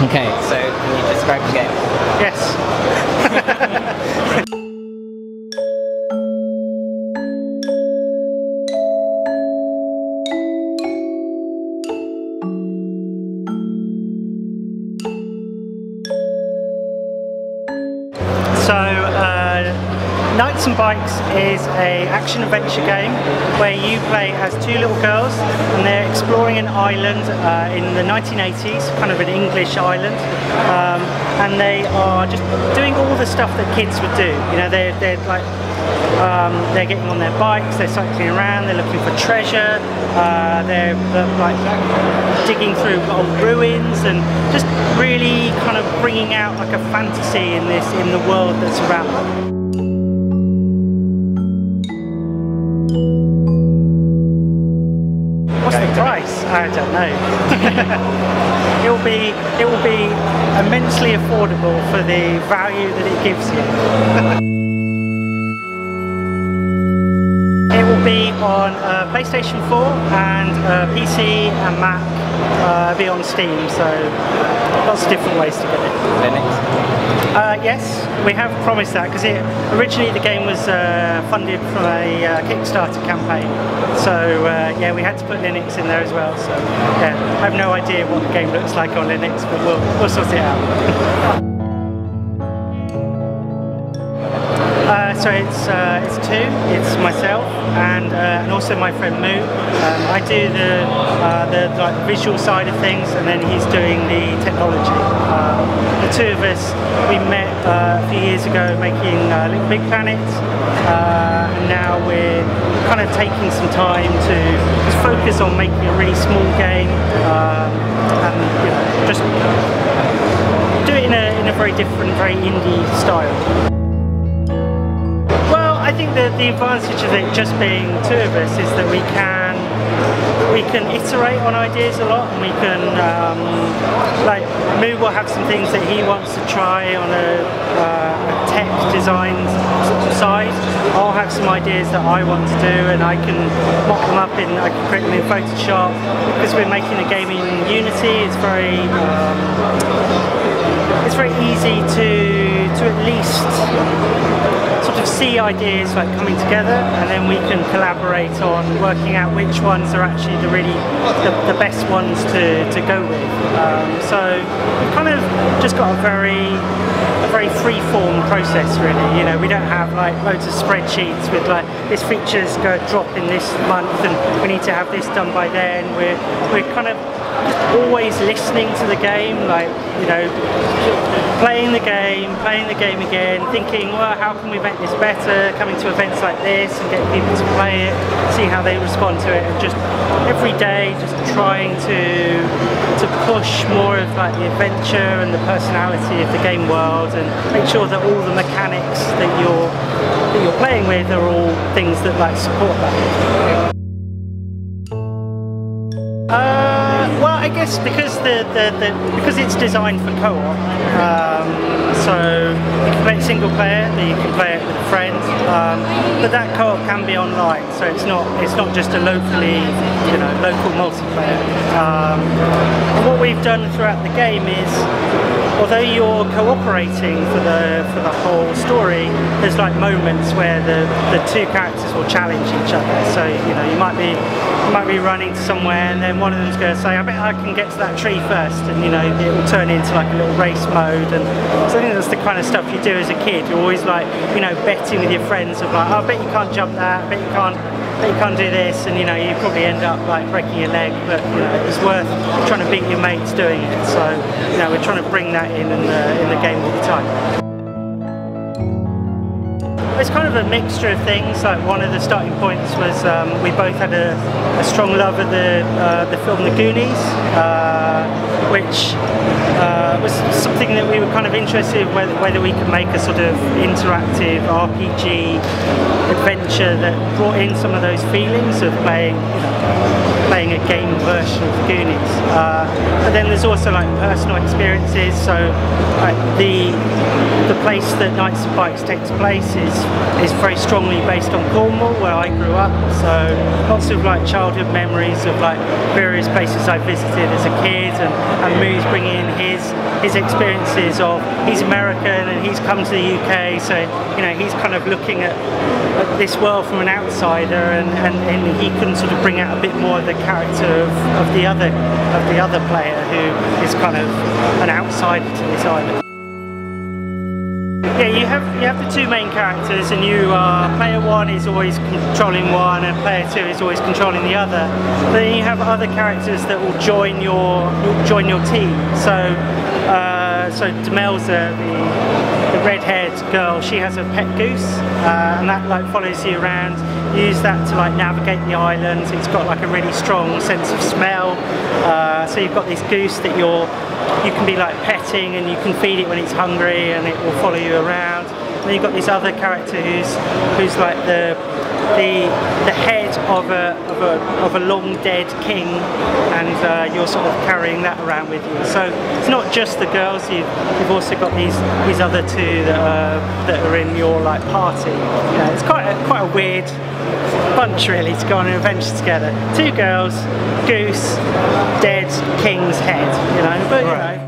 Okay, so can you describe the game? Yes. Knights and Bikes is an action-adventure game where you play as two little girls and they're exploring an island in the 1980s, kind of an English island, and they are just doing all the stuff that kids would do. You know, they're like they're getting on their bikes, they're cycling around, they're looking for treasure, they're like digging through old ruins and just really kind of bringing out like a fantasy in the world that's around them. What's the price? I don't know. it will be immensely affordable for the value that it gives you. It will be on PlayStation 4 and PC and Mac. Be on Steam, so lots of different ways to get it. Linux? Yes, we have promised that because originally the game was funded from a Kickstarter campaign, so yeah, we had to put Linux in there as well. So yeah, I have no idea what the game looks like on Linux, but we'll sort it out. So it's two. It's myself and also my friend Moo. I do the like visual side of things, and then he's doing the technology. The two of us, we met a few years ago making Little Big Planet, and now we're kind of taking some time to just focus on making a really small game, and you know, just do it in a very different, very indie style. I think that the advantage of it just being two of us is that we can iterate on ideas a lot, and we can like Moo will have some things that he wants to try on a tech design side. I'll have some ideas that I want to do, and I can mock them up I can create them in Photoshop. Because we're making a game in Unity, it's very easy to at least sort of see ideas like coming together, and then we can collaborate on working out which ones are actually the best ones to go with. So we've kind of just got a very free-form process, really. You know, we don't have like loads of spreadsheets with like this feature's go drop in this month and we need to have this done by then. We're kind of just always listening to the game, like, you know, playing the game again, thinking, well, how can we make this better, coming to events like this and getting people to play it, see how they respond to it, and just every day just trying to push more of like the adventure and the personality of the game world, and make sure that all the mechanics that you're playing with are all things that like support that. Well, I guess because because it's designed for co-op, so you can play it single player, then you can play it with friends, but that co-op can be online, so it's not just a local multiplayer. And what we've done throughout the game is, although you're cooperating for the whole story, there's like moments where the two characters will challenge each other. So you know, you might be running to somewhere, and then one of them's going to say, I bet I can get to that tree first, and you know, it will turn into like a little race mode. And so I think that's the kind of stuff you do as a kid. You're always like, you know, betting with your friends of like, oh, I bet you can't jump that, I bet you can't do this, and you know, you probably end up like breaking your leg, but you know, it's worth trying to beat your mates doing it. So you know, we're trying to bring that in the game all the time. It's kind of a mixture of things. Like one of the starting points was we both had a strong love of the film The Goonies, which was something that we were kind of interested in, whether we could make a sort of interactive RPG adventure that brought in some of those feelings of playing a game version of The Goonies. But then there's also like personal experiences. So like the place that Knights and Bikes takes place is very strongly based on Cornwall, where I grew up. So lots of like childhood memories of like various places I visited as a kid, and Moo's bringing in his his experiences of, he's American and he's come to the UK, so you know, he's kind of looking at this world from an outsider, and he can sort of bring out a bit more of the character of the other player who is kind of an outsider to this island. Yeah, you have the two main characters, and player one is always controlling one, and player two is always controlling the other. But then you have other characters that will join your team. So Demelza, the red-haired girl, she has a pet goose, and that like follows you around. You use that to like navigate the island. It's got like a really strong sense of smell. So you've got this goose that you can be like petting, and you can feed it when it's hungry, and it will follow you around. And then you've got this other character who's like the head of a long dead king, and you're sort of carrying that around with you. So it's not just the girls. You've also got these other two that are in your like party. Yeah, it's quite a weird bunch really to go on an adventure together. Two girls, goose, dead king's head. You know, but you know.